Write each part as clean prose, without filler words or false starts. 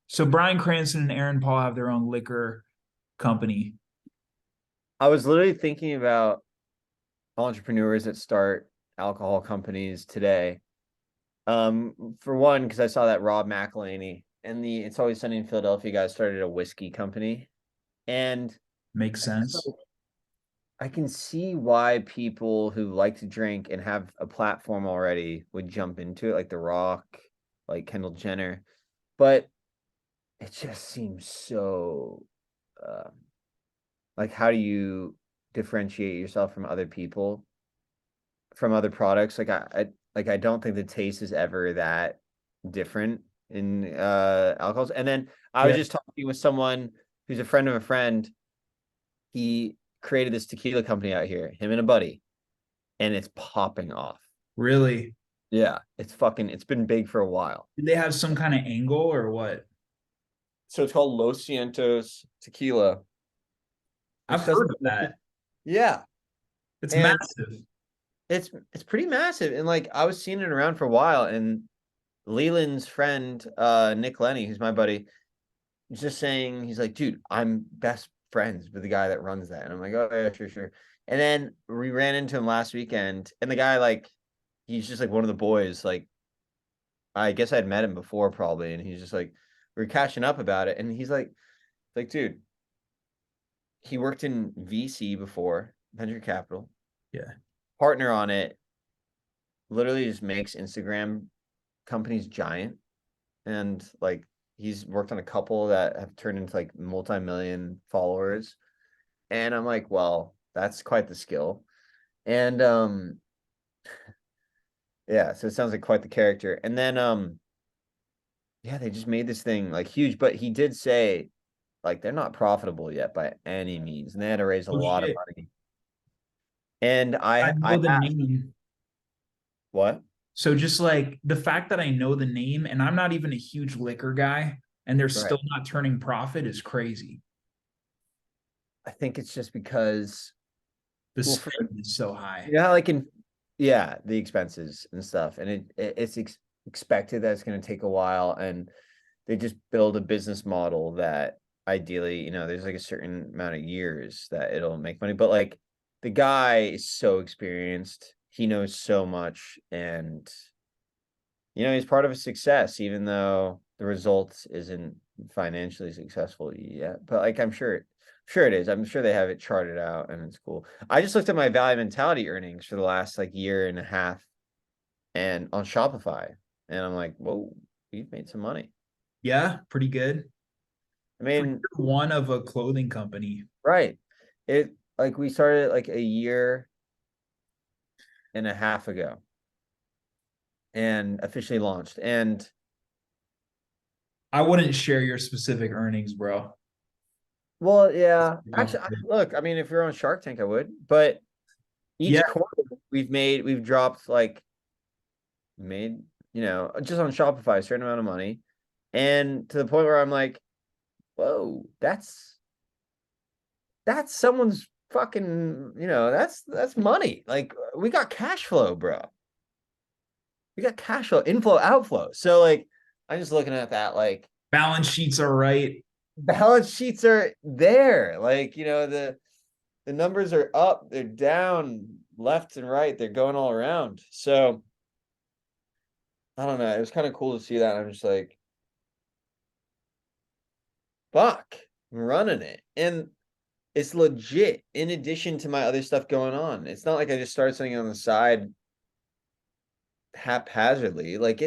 So Bryan Cranston and Aaron Paul have their own liquor company. I was literally thinking about entrepreneurs that start alcohol companies today. For one, because I saw that Rob McElhenney and the It's Always Sunny in Philadelphia guys started a whiskey company. And Makes I just sense. like I can see why people who like to drink and have a platform already would jump into it, like The Rock, like Kendall Jenner. But it just seems so uh, like how do you differentiate yourself from other people, from other products? I don't think the taste is ever that different in alcohols. And then I was Yeah. just talking with someone who's a friend of a friend. He created this tequila company out here, him and a buddy, and it's popping off. Really? Yeah, it's been big for a while. Do they have some kind of angle or what? So it's called Los Cientos Tequila, I've which doesn't. heard of that. Yeah, It's and massive. it's pretty massive. And like I was seeing it around for a while, and Leland's friend, Nick Lenny, who's my buddy, was just saying, he's like, dude, I'm best friends with the guy that runs that. And I'm like, oh yeah, sure, sure. And then we ran into him last weekend, and the guy, like, he's just like one of the boys. Like, I guess I'd met him before probably, and he's just like, we are catching up about it. And he's like, dude, he worked in VC before, venture capital, Yeah. partner on it, literally just makes Instagram companies giant. And like he's worked on a couple that have turned into like multi-million followers. And I'm like, well, that's quite the skill. And yeah, so it sounds like quite the character. And then yeah, they just made this thing like huge, but he did say like they're not profitable yet by any means. And they had to raise a Oh lot of shit. money. And I I know the asked, name. what? So just like the fact that I know the name and I'm not even a huge liquor guy and they're Right. still not turning profit is crazy. I think it's just because, The well, for spend is so you high. know how like in yeah, the expenses and stuff, and it's expected that it's going to take a while, and they just build a business model that ideally, there's like a certain amount of years that it'll make money. But like the guy is so experienced, he knows so much, and he's part of a success, even though the result isn't financially successful yet. But like I'm sure it is. I'm sure they have it charted out and it's cool. I just looked at my value mentality earnings for the last like year and a half and on Shopify. And I'm like, whoa, we've made some money. Yeah, pretty good. I For mean, year one of a clothing company. right. It like we started like a year and a half ago and officially launched. And I wouldn't share your specific earnings, bro. well, yeah, actually, look, I mean, if you're on Shark Tank, I would, but Yeah, each quarter we've dropped like made, just on Shopify a certain amount of money. And to the point where I'm like, whoa, that's someone's fucking, that's money. Like we got cash flow, bro. We got cash flow, inflow, outflow. So like I'm just looking at that like balance sheets are right. balance sheets are there. Like, the numbers are up, they're down, left and right, they're going all around. So I don't know. It was kind of cool to see that. I'm just like, fuck, I'm running it. And it's legit in addition to my other stuff going on. It's not like I just started something on the side haphazardly. Like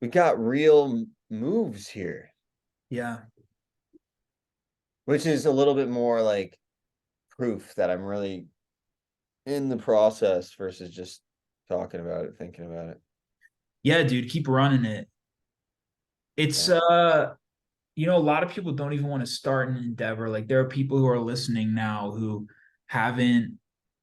we got real moves here, Yeah. which is a little bit more like proof that I'm really in the process versus just talking about it, thinking about it. Yeah, dude, keep running it. It's Yeah. a lot of people don't even want to start an endeavor. Like there are people who are listening now who haven't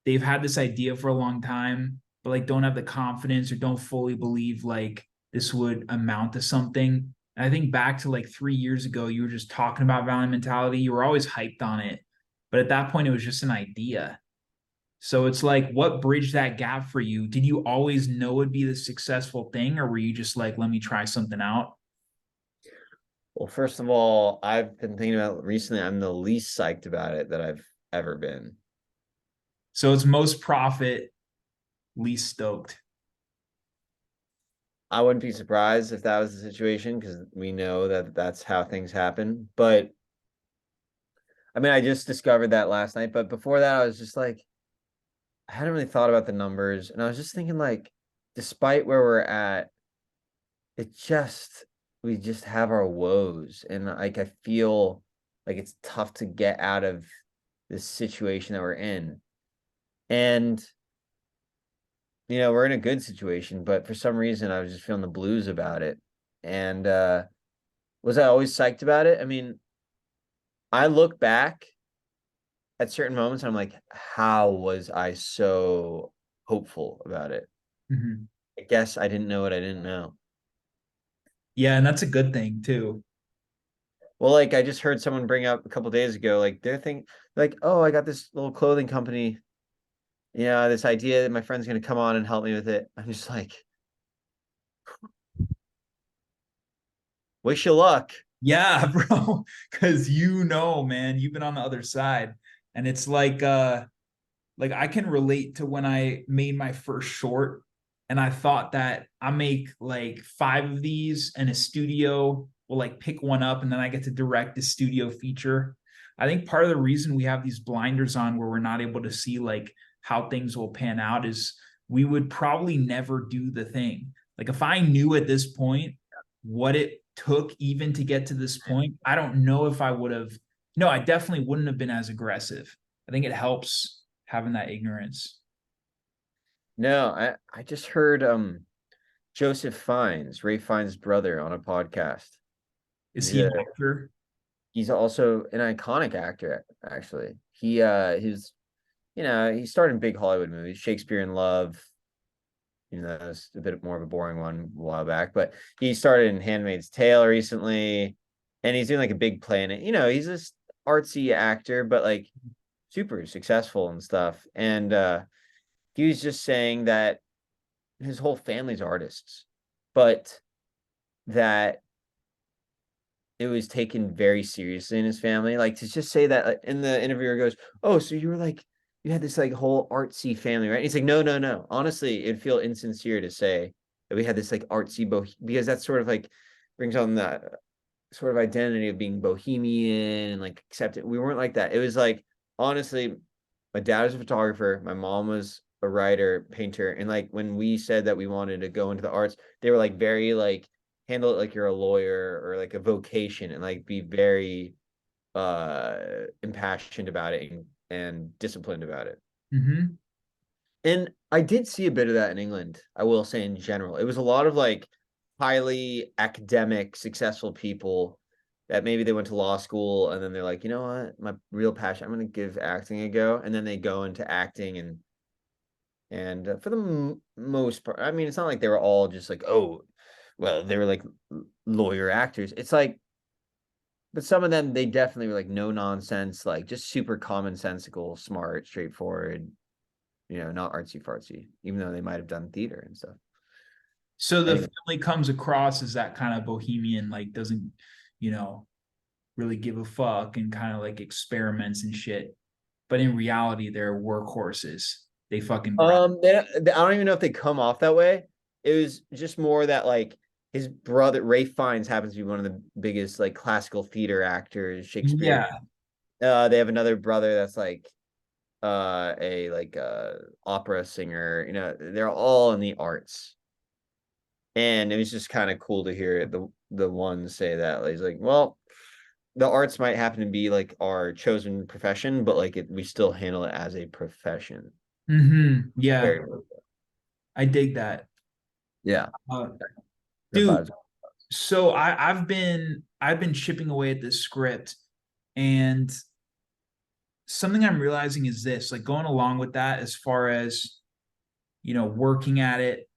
they've had this idea for a long time, but like don't have the confidence or don't fully believe like this would amount to something. And I think back to like 3 years ago, you were just talking about value mentality. You were always hyped on it. But at that point, it was just an idea. So it's like, what bridged that gap for you? Did you always know it'd be the successful thing, or were you just like, let me try something out? Well, first of all, I've been thinking about recently, I'm the least psyched about it that I've ever been. So it's most profit, least stoked. I wouldn't be surprised if that was the situation because we know that that's how things happen. But I mean, I just discovered that last night. But before that, I was just like, I hadn't really thought about the numbers. And I was just thinking, like, despite where we're at, it just, we just have our woes. And like, I feel like it's tough to get out of this situation that we're in. And, we're in a good situation, but for some reason, I was just feeling the blues about it. And, was I always psyched about it? I mean, I look back at certain moments, I'm like, how was I so hopeful about it? Mhm. I guess I didn't know what I didn't know. Yeah, and that's a good thing too. Well, like I just heard someone bring up a couple days ago, like they're thinking, like, oh, I got this little clothing company, this idea that my friend's gonna come on and help me with it. I'm just like, wish you luck. Yeah, bro. Cause man, you've been on the other side. And it's like I can relate to when I made my first short and I thought that I make like 5 of these and a studio will like pick one up and then I get to direct a studio feature. I think part of the reason we have these blinders on where we're not able to see like how things will pan out is we would probably never do the thing. Like if I knew at this point what it took even to get to this point, I don't know if I would have. No, I definitely wouldn't have been as aggressive. I think it helps having that ignorance. No, I just heard Joseph Fiennes, Ray Fiennes' brother, on a podcast. Is He's he a an actor? he's also an iconic actor, actually. He starred in big Hollywood movies, Shakespeare in Love. It's a bit more of a boring one a while back, but he started in Handmaid's Tale recently, and he's doing like a big play in it. He's this artsy actor, but like super successful and stuff. And he was just saying that his whole family's artists, but that it was taken very seriously in his family. Like to just say that in the interviewer goes, "Oh, so you were like you had this like whole artsy family, right?" And he's like, "No, no, no. Honestly, it'd feel insincere to say that we had this like artsy because that's sort of like brings on that sort of identity of being bohemian and like accepted. We weren't like that. It was like honestly, my dad was a photographer, my mom was a writer, painter, and like when we said that we wanted to go into the arts, they were like very like handle it like you're a lawyer or like a vocation and like be very impassioned about it and disciplined about it. Mm-hmm. And I did see a bit of that in England, I will say in general. It was a lot of like highly academic, successful people that maybe they went to law school and then they're like, you know what, my real passion, I'm going to give acting a go. And then they go into acting and for the most part, I mean, it's not like they were all just like, oh, well, they were like lawyer actors. It's like, but some of them, they definitely were like no nonsense, like just super commonsensical, smart, straightforward, not artsy fartsy, even though they might have done theater and stuff. So the Anyway, family comes across as that kind of bohemian, like doesn't, you know, really give a fuck and kind of like experiments and shit. But in reality, they're workhorses. They fucking grind. I don't even know if they come off that way. It was just more that like his brother Ray Fiennes happens to be one of the biggest like classical theater actors, Shakespeare. Yeah. They have another brother that's like a opera singer. They're all in the arts. And it was just kind of cool to hear the one say that. Like, he's like, well, the arts might happen to be like our chosen profession, but like we still handle it as a profession. Mm-hmm. Yeah. Very I dig that. yeah. Uh, The dude, vibes. so I've been chipping away at this script and something I'm realizing is this, like going along with that as far as working at it,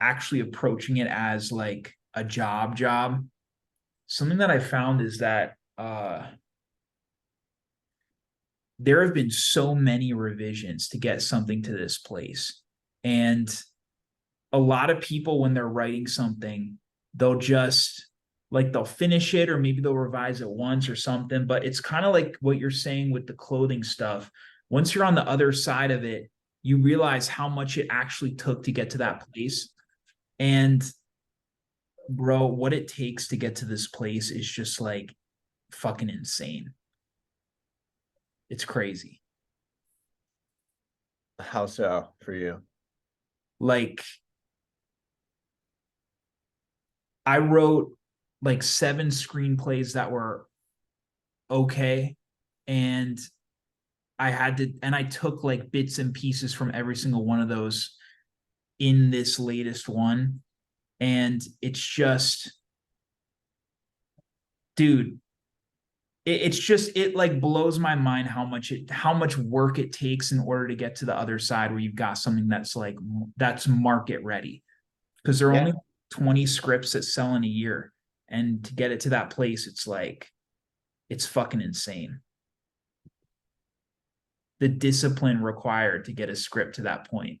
actually approaching it as like a job. Something that I found is that there have been so many revisions to get something to this place. And a lot of people, when they're writing something, they'll just like they'll finish it or maybe they'll revise it once or something. But it's kind of like what you're saying with the clothing stuff. Once you're on the other side of it, you realize how much it actually took to get to that place. And bro, what it takes to get to this place is just like fucking insane. It's crazy. How so for you? Like I wrote like 7 screenplays that were okay. And I took like bits and pieces from every single one of those in this latest one. And it's just, dude, it's just, it like blows my mind how much work it takes in order to get to the other side where you've got something that's like, that's market ready. Because there are Yeah. only 20 scripts that sell in a year. And to get it to that place, it's like, it's fucking insane. The discipline required to get a script to that point.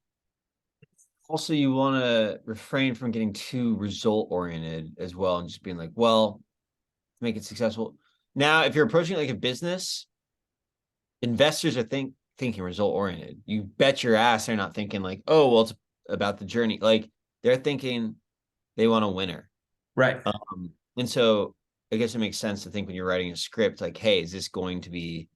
Also, you want to refrain from getting too result oriented as well, and just being like, well, make it successful. Now, if you're approaching like a business, investors are thinking result oriented. You bet your ass they're not thinking like, oh, well, it's about the journey. Like they're thinking they want a winner. Right. And so I guess it makes sense to think when you're writing a script, like, hey, is this going to be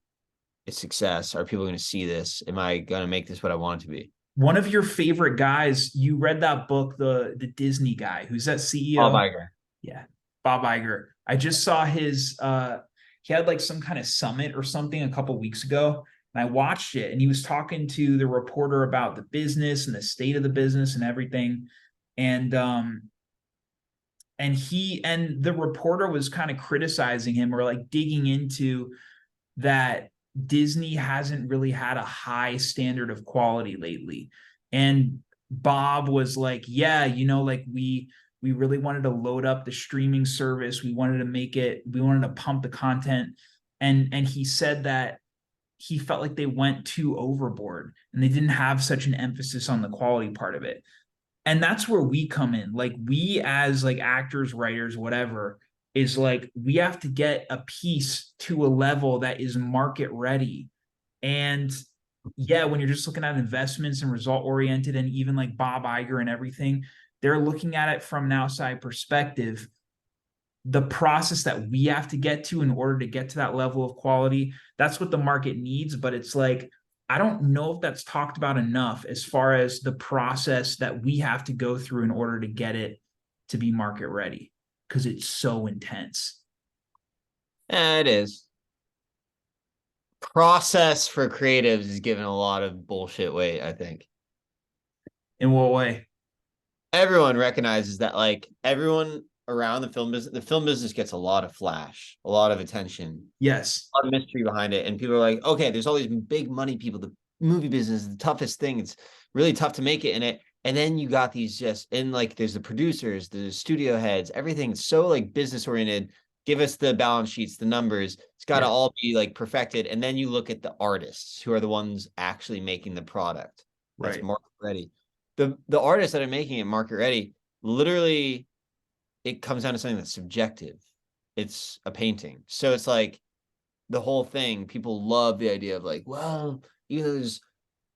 a success? Are people going to see this? Am I going to make this what I want it to be? One of your favorite guys, you read that book, the Disney guy, who's that Bob CEO? Iger. Yeah, Bob Iger. I just saw his he had like some kind of summit or something a couple weeks ago, and I watched it, and he was talking to the reporter about the business and the state of the business and everything. And and the reporter was kind of criticizing him or like digging into that Disney hasn't really had a high standard of quality lately. And Bob was like, yeah, like we really wanted to load up the streaming service. We wanted to we wanted to pump the content. And he said that he felt like they went too overboard and they didn't have such an emphasis on the quality part of it. And that's where we come in. Like we as like actors, writers, whatever, is like we have to get a piece to a level that is market ready. And yeah, when you're just looking at investments and result oriented, and even like Bob Iger and everything, they're looking at it from an outside perspective. The process that we have to get to in order to get to that level of quality, that's what the market needs. But it's like, I don't know if that's talked about enough as far as the process that we have to go through in order to get it to be market ready, because it's so intense. It is. Process for creatives is given a lot of bullshit weight, I think. In what way? Everyone recognizes that, like, everyone around the film business gets a lot of flash, a lot of attention, Yes. a lot of mystery behind it. And people are like, okay, there's all these big money people. The movie business is the toughest thing. It's really tough to make it in it. And then you got these and like there's the producers, the studio heads, everything's so like business oriented. Give us the balance sheets, the numbers. It's got to Yeah. all be like perfected. And then you look at the artists who are the ones actually making the product that's Right. market ready. The artists that are making it market ready, literally, it comes down to something that's subjective. It's a painting. So it's like the whole thing, people love the idea of like, well, even though there's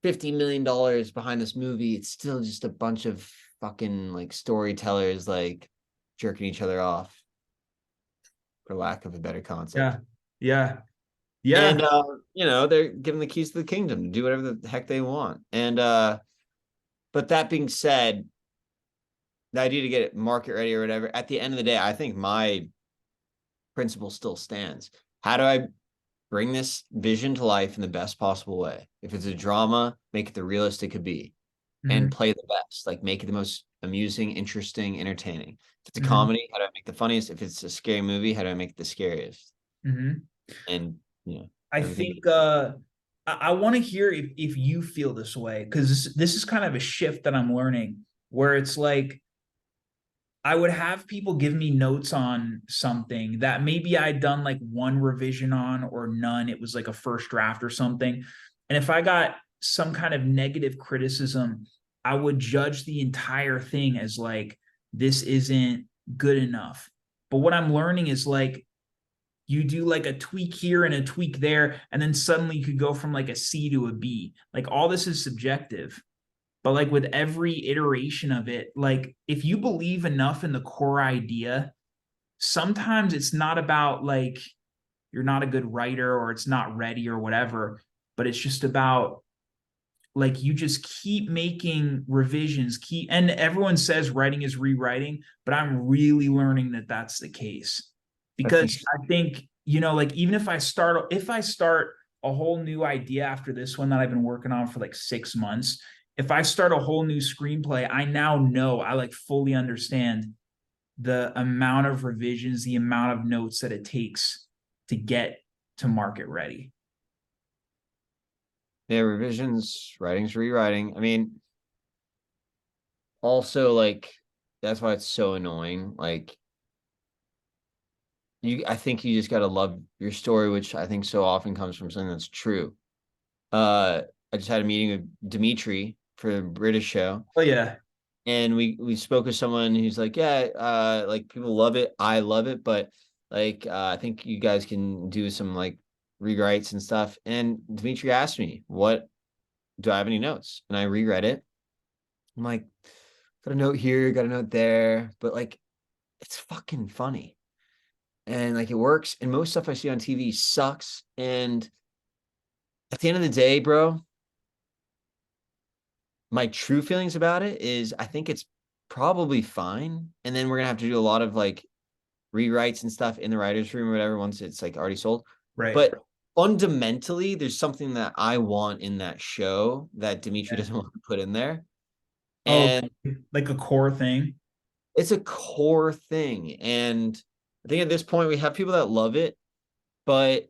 $50 million behind this movie, it's still just a bunch of fucking like storytellers like jerking each other off, for lack of a better concept. Yeah. Yeah. Yeah. And they're given the keys to the kingdom to do whatever the heck they want. And but that being said, the idea to get it market ready or whatever, at the end of the day, I think my principle still stands. How do I bring this vision to life in the best possible way? If it's a drama, make it the realest it could be and Mhm. play the best, like make it the most amusing, interesting, entertaining. If it's a Mhm. comedy, how do I make the funniest? If it's a scary movie, how do I make it the scariest? Mhm. And I everything. think I want to hear if you feel this way, because this is kind of a shift that I'm learning where it's like I would have people give me notes on something that maybe I'd done like one revision on or none. It was like a first draft or something. And if I got some kind of negative criticism, I would judge the entire thing as like, this isn't good enough. But what I'm learning is like you do like a tweak here and a tweak there, and then suddenly you could go from like a C to a B. Like all this is subjective. But like with every iteration of it, like if you believe enough in the core idea, sometimes it's not about like you're not a good writer or it's not ready or whatever, but it's just about like you just keep making revisions, keep, and everyone says writing is rewriting, but I'm really learning that that's the case. I think Because I think, like even if I start a whole new idea after this one that I've been working on for like 6 months, if I start a whole new screenplay, I now know, I like fully understand the amount of revisions, the amount of notes that it takes to get to market ready. yeah, revisions, writing's rewriting. I mean, also like that's why it's so annoying. Like I think you just gotta love your story, which I think so often comes from something that's true. I just had a meeting with Dimitri for the British show, Oh yeah. and we spoke with someone who's like, yeah, like people love it, I love it, but like I think you guys can do some like rewrites and stuff. And Dimitri asked me, what do I have any notes? And I reread it. I'm like, got a note here, got a note there, but like it's fucking funny. And like it works. And most stuff I see on TV sucks. And at the end of the day, bro, my true feelings about it is I think it's probably fine. And then we're gonna have to do a lot of like rewrites and stuff in the writer's room or whatever once it's like already sold. Right. But fundamentally, there's something that I want in that show that Dimitri Yeah. doesn't want to put in there. Oh, And like a core thing. it's a core thing. And I think at this point we have people that love it, but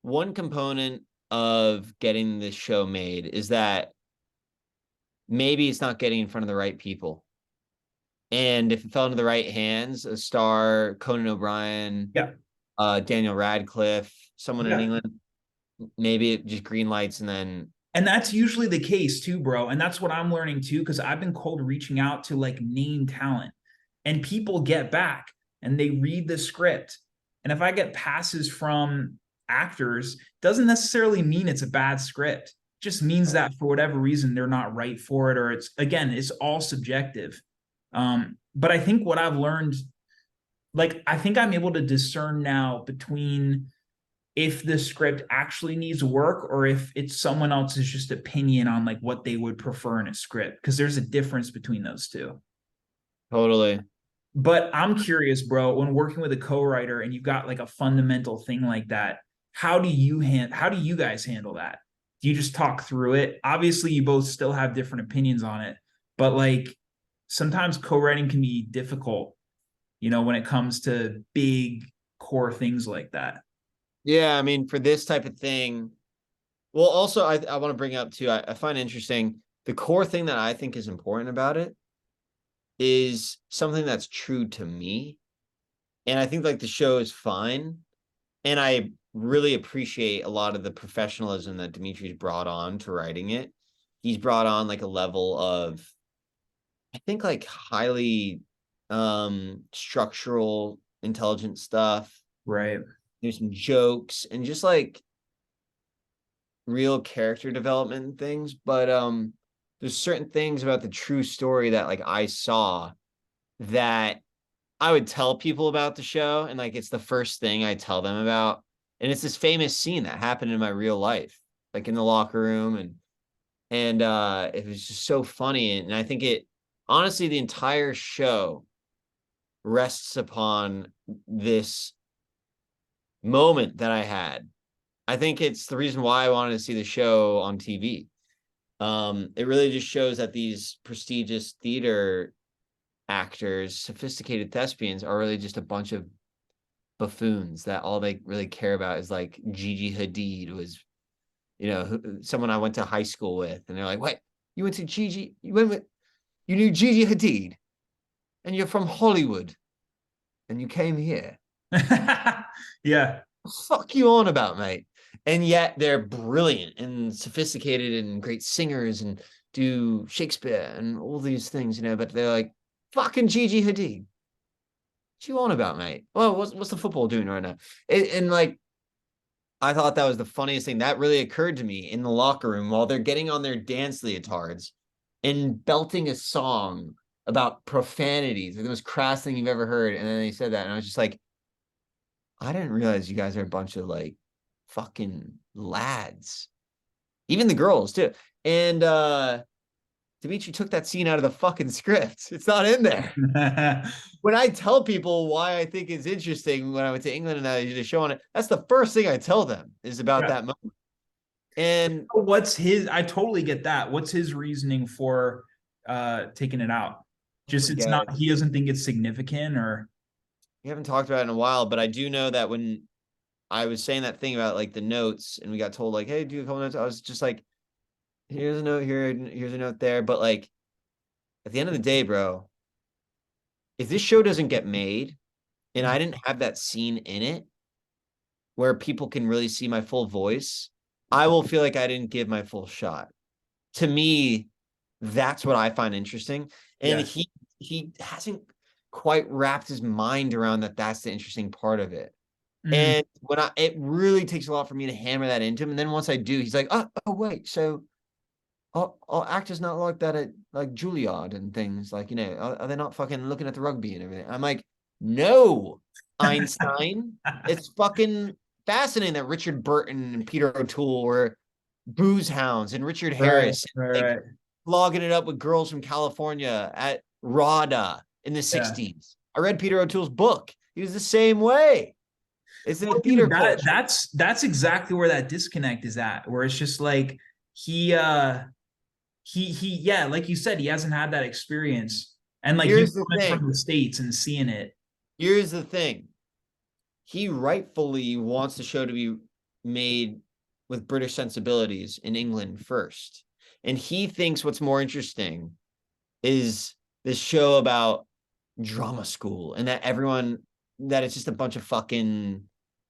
one component of getting this show made is that maybe it's not getting in front of the right people. And if it fell into the right hands, a star, Conan O'Brien, Yeah. Daniel Radcliffe, someone in Yeah. England, maybe it just green lights and then And that's usually the case too, bro. And that's what I'm learning too, because I've been cold reaching out to like name talent and people get back and they read the script. And if I get passes from actors, doesn't necessarily mean it's a bad script. It just means that for whatever reason, they're not right for it, or it's all subjective. But I think what I've learned, like, I think I'm able to discern now between if the script actually needs work or if it's someone else's just opinion on like what they would prefer in a script, because there's a difference between those two. totally. But I'm curious, bro, when working with a co-writer and you've got like a fundamental thing like that, how do you guys handle that? Do you just talk through it? Obviously you both still have different opinions on it, but like sometimes co-writing can be difficult, when it comes to big core things like that. Yeah, I mean, for this type of thing, well, also I want to bring up too, I find interesting the core thing that I think is important about it is something that's true to me. And I think like the show is fine. And I really appreciate a lot of the professionalism that Dimitri's brought on to writing it. He's brought on like a level of, I think, like highly structural, intelligent stuff. Right. There's some jokes and just like real character development and things. But there's certain things about the true story that like I saw that I would tell people about the show, and like it's the first thing I tell them about. And it's this famous scene that happened in my real life, like in the locker room, and it was just so funny. And I think it honestly the entire show rests upon this moment that I had. I think it's the reason why I wanted to see the show on TV. It really just shows that these prestigious theater actors, sophisticated thespians, are really just a bunch of buffoons that all they really care about is like Gigi Hadid was, someone I went to high school with, and they're like, "What? You went to Gigi? You knew Gigi Hadid, and you're from Hollywood, and you came here? Yeah. Fuck you on about, mate?" And yet they're brilliant and sophisticated and great singers and do Shakespeare and all these things, but they're like fucking Gigi Hadid. What you on about, mate? Well, what's the football doing right now? And like, I thought that was the funniest thing. That really occurred to me in the locker room while they're getting on their dance leotards and belting a song about profanities, the most crass thing you've ever heard. And then they said that, and I was just like, I didn't realize you guys are a bunch of like fucking lads. Even the girls too. And Dimitri took that scene out of the fucking script. It's not in there. When I tell people why I think it's interesting when I went to England and I did a show on it, that's the first thing I tell them is about that moment. And what's his? I totally get that. What's his reasoning for taking it out? Just it's not. He doesn't think it's significant, or we haven't talked about it in a while. But I do know that when I was saying that thing about like the notes, and we got told like, "Hey, do a couple notes," I was just like, "Here's a note here, here's a note there." But like, at the end of the day, bro, if this show doesn't get made, and I didn't have that scene in it where people can really see my full voice, I will feel like I didn't give my full shot. To me, that's what I find interesting. And he hasn't quite wrapped his mind around that that's the interesting part of it. And when it really takes a lot for me to hammer that into him. And then once I do, he's like, oh wait, so all actors not like that at like Juilliard and things, like, you know, are they not fucking looking at the rugby and everything? I'm like, no, Einstein. It's fucking fascinating that Richard Burton and Peter O'Toole were booze hounds, and Richard Harris logging it up with girls from California at RADA in the 60s. I read Peter O'Toole's book. He was the same way. It's a theater culture. That's exactly where that disconnect is at, where it's just like he like you said, he hasn't had that experience, and like he's coming from the States and seeing it. Here's the thing. He rightfully wants the show to be made with British sensibilities in England first. And he thinks what's more interesting is this show about drama school, and that that it's just a bunch of fucking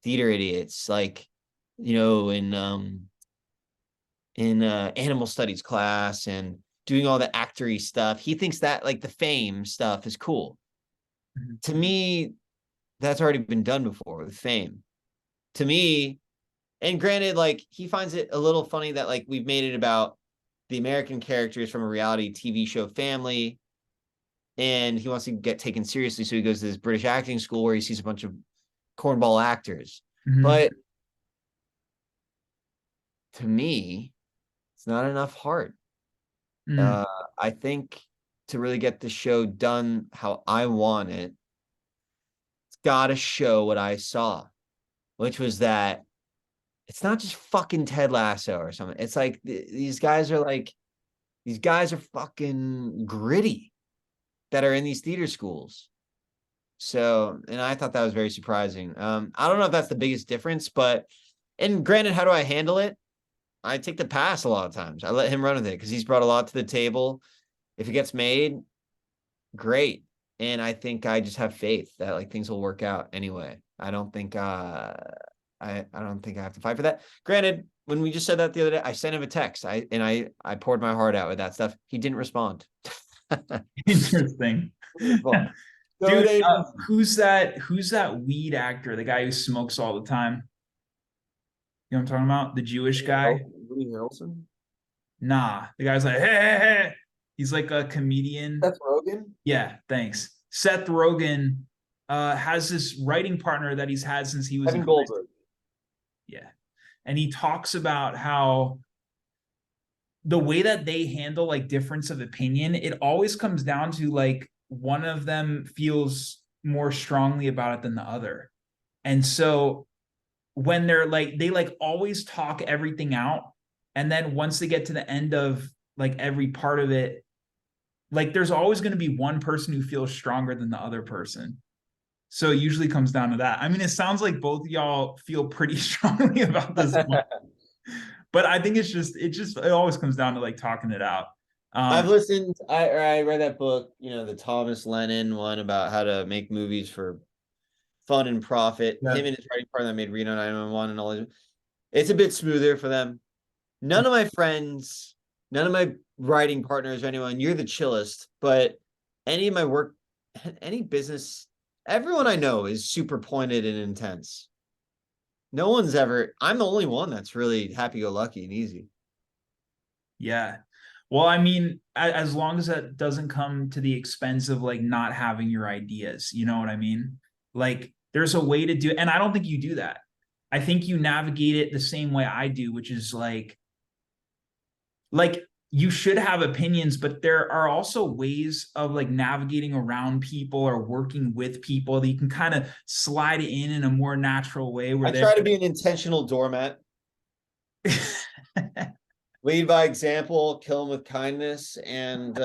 theater idiots, like, you know, in animal studies class and doing all the actory stuff. He thinks that like the Fame stuff is cool. To me, that's already been done before with Fame. To me, and granted, like, he finds it a little funny that like we've made it about the American characters from a reality TV show family, and he wants to get taken seriously, so he goes to this British acting school where he sees a bunch of cornball actors. But to me, it's not enough heart. I think to really get the show done how I want it, it's got to show what I saw, which was that it's not just fucking Ted Lasso or something. It's like these guys are fucking gritty that are in these theater schools. So, and I thought that was very surprising. I don't know if that's the biggest difference, but, and granted, how do I handle it? I take the pass a lot of times. I let him run with it because he's brought a lot to the table. If it gets made, great. And I think I just have faith that like things will work out anyway. I don't think I don't think I have to fight for that. Granted, when we just said that the other day, I sent him a text. I poured my heart out with that stuff. He didn't respond. Interesting. Dude, who's that weed actor? The guy who smokes all the time. You know what I'm talking about? The Jewish guy. Woody Harrelson? Nah, the guy's like, hey. He's like a comedian. Seth Rogen? Yeah, thanks. Seth Rogen has this writing partner that he's had since he was Evan Goldberg. Yeah. And he talks about how the way that they handle like difference of opinion, it always comes down to like one of them feels more strongly about it than the other. And so when they're like, they like always talk everything out. And then once they get to the end of like every part of it, like there's always going to be one person who feels stronger than the other person. So it usually comes down to that. I mean, it sounds like both of y'all feel pretty strongly about this one. But I think it always comes down to like talking it out. I've listened, I read that book, you know, the Thomas Lennon one about how to make movies for fun and profit. Yeah. Him and his writing partner that made Reno 911 and all that. It's a bit smoother for them. None of my friends, none of my writing partners or anyone, you're the chillest, but any of my work, any business, everyone I know is super pointed and intense. No one's ever, I'm the only one that's really happy-go-lucky and easy. Yeah. Well, I mean, as long as that doesn't come to the expense of like not having your ideas, you know what I mean? Like there's a way to do, and I don't think you do that. I think you navigate it the same way I do, which is like you should have opinions, but there are also ways of like navigating around people or working with people that you can kind of slide it in a more natural way where I they're try to be an intentional doormat. Lead by example, kill them with kindness, and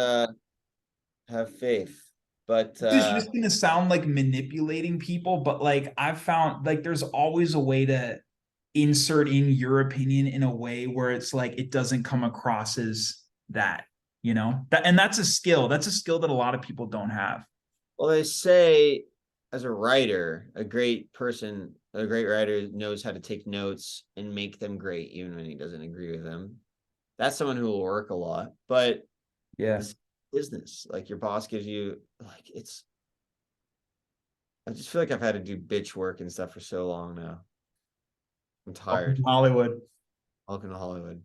have faith. But This is just gonna sound like manipulating people, but like I've found like there's always a way to insert in your opinion in a way where it's like it doesn't come across as that, you know? That and that's a skill. That's a skill that a lot of people don't have. well, they say as a writer, a great person, a great writer knows how to take notes and make them great, even when he doesn't agree with them. That's someone who will work a lot, but Yeah. this business, like your boss gives you, like it's. I just feel like I've had to do bitch work and stuff for so long now. I'm Welcome tired. to Hollywood. Welcome to Hollywood.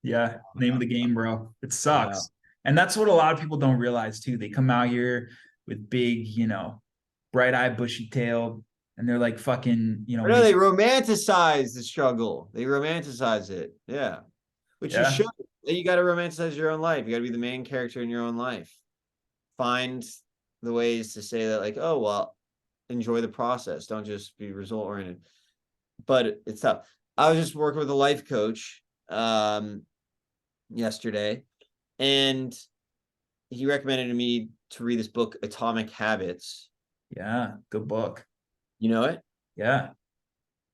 Yeah, name of the game, bro. It I know. sucks. And that's what a lot of people don't realize too. They come out here with big, bright-eyed, bushy-tailed, and they're like fucking, I know they romanticize the struggle. They romanticize it. Yeah. Which you yeah. should. You got to romanticize your own life. You got to be the main character in your own life. Find the ways to say that, like, oh, well, enjoy the process. Don't just be result oriented. But it's tough. I was just working with a life coach yesterday, and he recommended to me to read this book, Atomic Habits. Yeah, good book. You know it? Yeah.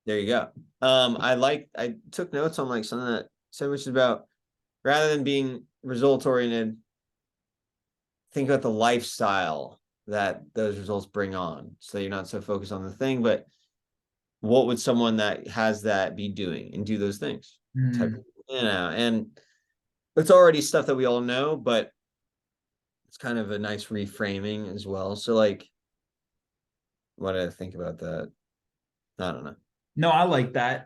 There you go. I took notes on like something that said, which is about rather than being result oriented, think about the lifestyle that those results bring on. So you're not so focused on the thing, but what would someone that has that be doing and do those things? Type, Mm. and it's already stuff that we all know, but it's kind of a nice reframing as well. So like, what did I think about that? I don't know. No, I like that.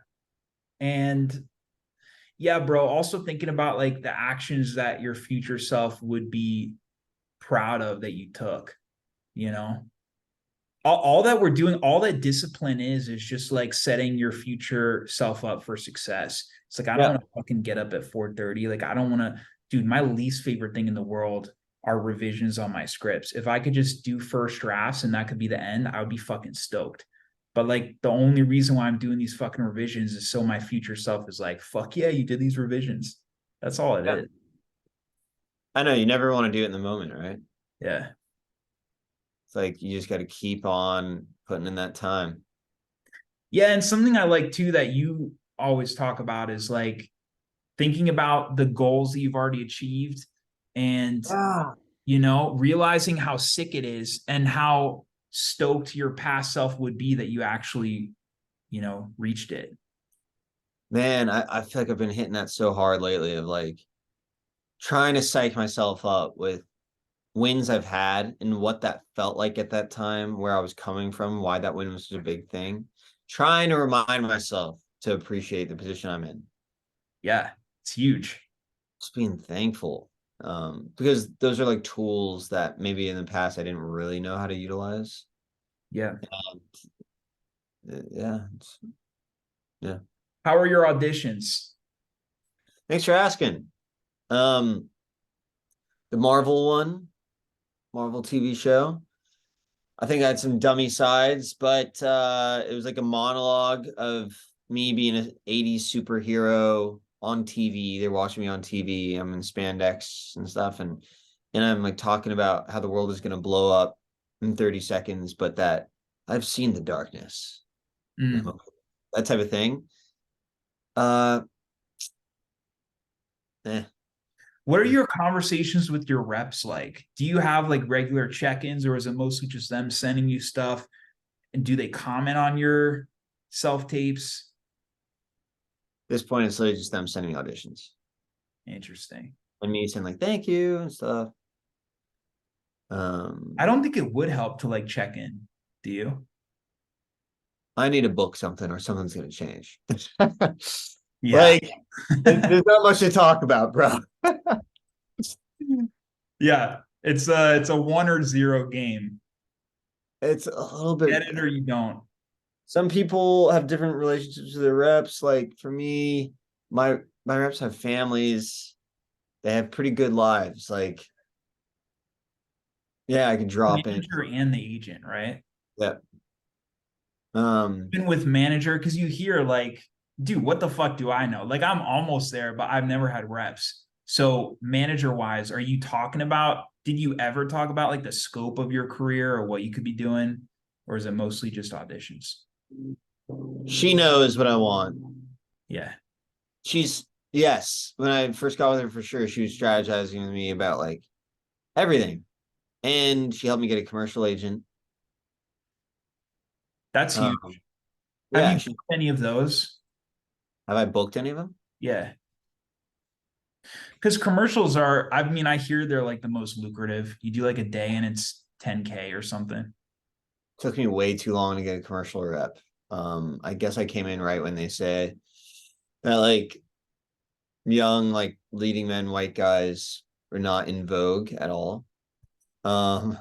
And yeah, bro, also thinking about like the actions that your future self would be proud of that you took, you know? All that we're doing, all that discipline is just like setting your future self up for success. It's like I don't Yeah. want to fucking get up at 4:30. Like I don't want to, dude, my least favorite thing in the world are revisions on my scripts. If I could just do first drafts and that could be the end, I would be fucking stoked. But like the only reason why I'm doing these fucking revisions is so my future self is like, fuck yeah, you did these revisions. That's all it Yeah. is. I know you never want to do it in the moment, right? Yeah. It's like you just got to keep on putting in that time. Yeah. And something I like too that you always talk about is like thinking about the goals that you've already achieved and Yeah. realizing how sick it is and how stoked your past self would be that you actually reached it. Man, I feel like I've been hitting that so hard lately of like trying to psych myself up with wins I've had and what that felt like at that time, where I was coming from, why that win was such a big thing. Trying to remind myself to appreciate the position I'm in. Yeah, it's huge. Just being thankful. Because those are like tools that maybe in the past I didn't really know how to utilize. Yeah. Yeah. Yeah. How are your auditions? Thanks for asking. Um, the Marvel one, Marvel TV show. I think I had some dummy sides, but it was like a monologue of me being an 80s superhero on TV. They're watching me on TV. I'm in spandex and stuff, and I'm like talking about how the world is gonna blow up in 30 seconds, but that I've seen the darkness. Mm. That type of thing. Uh eh. What are your conversations with your reps like? Do you have like regular check-ins or is it mostly just them sending you stuff? And do they comment on your self tapes? This point it's literally just them sending me auditions. Interesting. And me saying like thank you and stuff. I don't think it would help to like check in. Do you? I need to book something or something's gonna change. Yeah. Like, there's not much to talk about, bro. Yeah. It's a 1 or 0 game. It's a little Get bit. it or you don't. Some people have different relationships with their reps. Like for me, my reps have families. They have pretty good lives. Like, yeah, I can drop in. Manager and the agent, right? Yeah. Even with manager, because you hear like, dude, what the fuck do I know? Like I'm almost there, but I've never had reps. So manager wise, are you talking about, did you ever talk about like the scope of your career or what you could be doing? Or is it mostly just auditions? She knows what I want. Yeah. She's yes. When I first got with her, for sure, she was strategizing with me about like everything, and she helped me get a commercial agent. That's huge. Have Yeah, you booked any of those? have I booked any of them? Yeah. Because commercials are, I mean, I hear they're like the most lucrative. You do like a day and it's 10K or something. Took me way too long to get a commercial rep. I guess I came in right when they say that like young, like leading men, white guys were not in vogue at all. Um,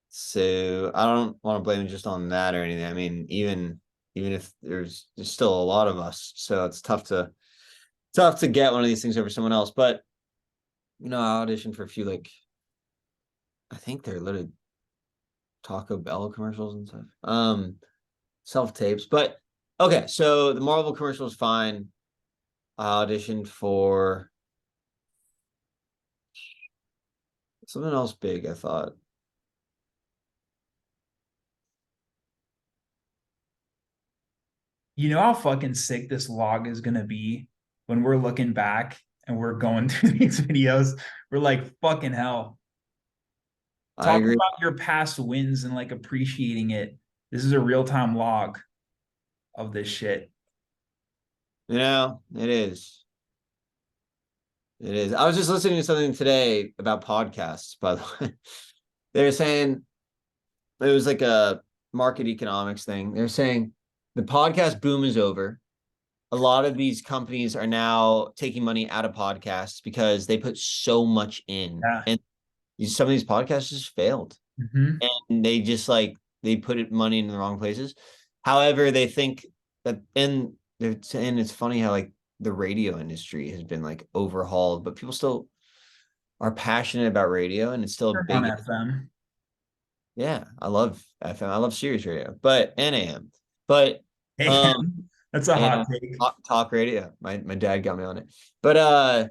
so I don't want to blame it just on that or anything. I mean, even if there's still a lot of us, so it's tough to get one of these things over someone else. But I auditioned for a few like I think they're literally Taco Bell commercials and stuff. Self tapes. But okay, so the Marvel commercial is fine. I auditioned for something else big, I thought. You know how fucking sick this log is gonna be when we're looking back and we're going through these videos. We're like, fucking hell. I Talk agree. about your past wins and like appreciating it. This is a real-time log of this shit. It is. It is. I was just listening to something today about podcasts, by the way. They were saying it was like a market economics thing. They're saying the podcast boom is over. A lot of these companies are now taking money out of podcasts because they put so much in. Yeah. And some of these podcasts just failed. Mm-hmm. And they just like they put money in the wrong places. However, they think that and they're saying it's funny how like the radio industry has been like overhauled, but people still are passionate about radio and it's still a Turn on big. FM. Yeah, I love FM. I love Sirius radio, but and AM. But um Damn. That's a hot and take. talk radio. My dad got me on it. But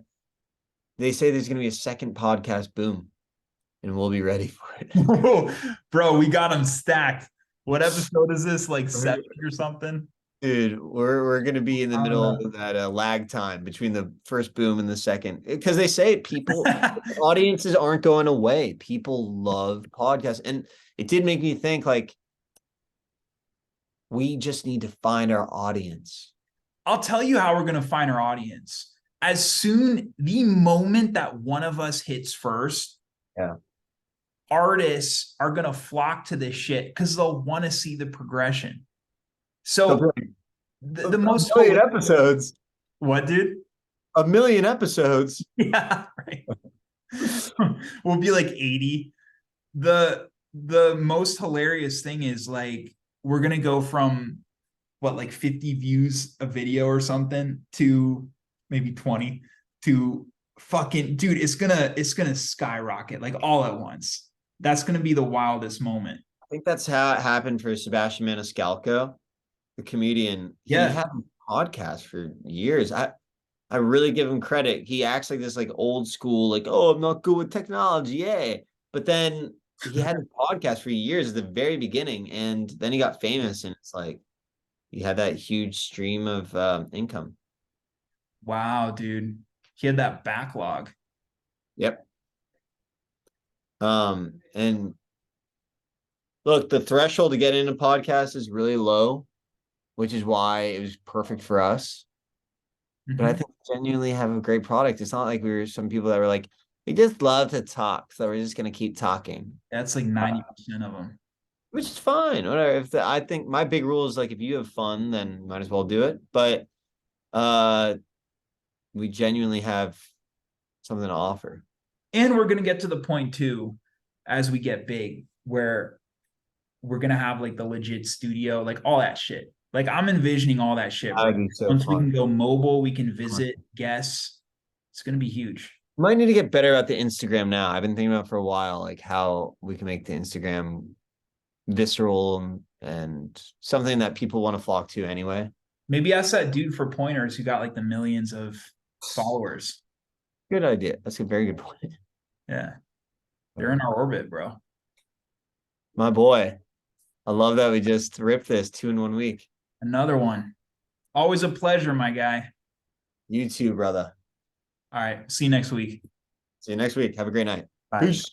they say there's gonna be a second podcast boom and we'll be ready for it. Bro, we got them stacked. What episode is this? Like 70 or something? Dude, we're gonna be in the I don't middle know. of that lag time between the first boom and the second because they say audiences aren't going away. People love podcasts, and it did make me think like we just need to find our audience. I'll tell you how we're going to find our audience. As soon, the moment that one of us hits first, Yeah, artists are going to flock to this shit because they'll want to see the progression. So the most episodes. what, dude? A million episodes. Yeah, right. We'll be like 80. The most hilarious thing is like we're gonna go from what like 50 views a video or something to maybe 20 to fucking dude, it's gonna skyrocket like all at once. That's gonna be the wildest moment. I think that's how it happened for Sebastian Maniscalco, the comedian. He Yeah. had a podcast for years. I really give him credit. He acts like this like old school, like, oh, I'm not good with technology, yeah. But then he had a podcast for years at the very beginning, and then he got famous, and it's like he had that huge stream of income. Wow, dude. He had that backlog. Yep. And look, the threshold to get into podcasts is really low, which is why it was perfect for us. But I Mhm. think we genuinely have a great product. It's not like we were some people that were like, We just love to talk, so we're just gonna keep talking. That's like 90% of them. Which is fine. Whatever. I think my big rule is like if you have fun, then might as well do it. But uh we genuinely have something to offer. And we're gonna get to the point too, as we get big, where we're gonna have like the legit studio, like all that shit. Like I'm envisioning all that shit, That bro. would be so Once we can fun. go mobile, we can visit guests. It's gonna be huge. Might need to get better at the Instagram now. I've been thinking about for a while, like how we can make the Instagram visceral and something that people want to flock to anyway. Maybe ask that dude for pointers who got like the millions of followers. Good idea. That's a very good point. Yeah, they're in our orbit, bro. My boy. I love that we just ripped this 2 in 1 week. Another one. Always a pleasure, my guy. You too, brother. All right. See you next week. See you next week. Have a great night. Bye. Peace.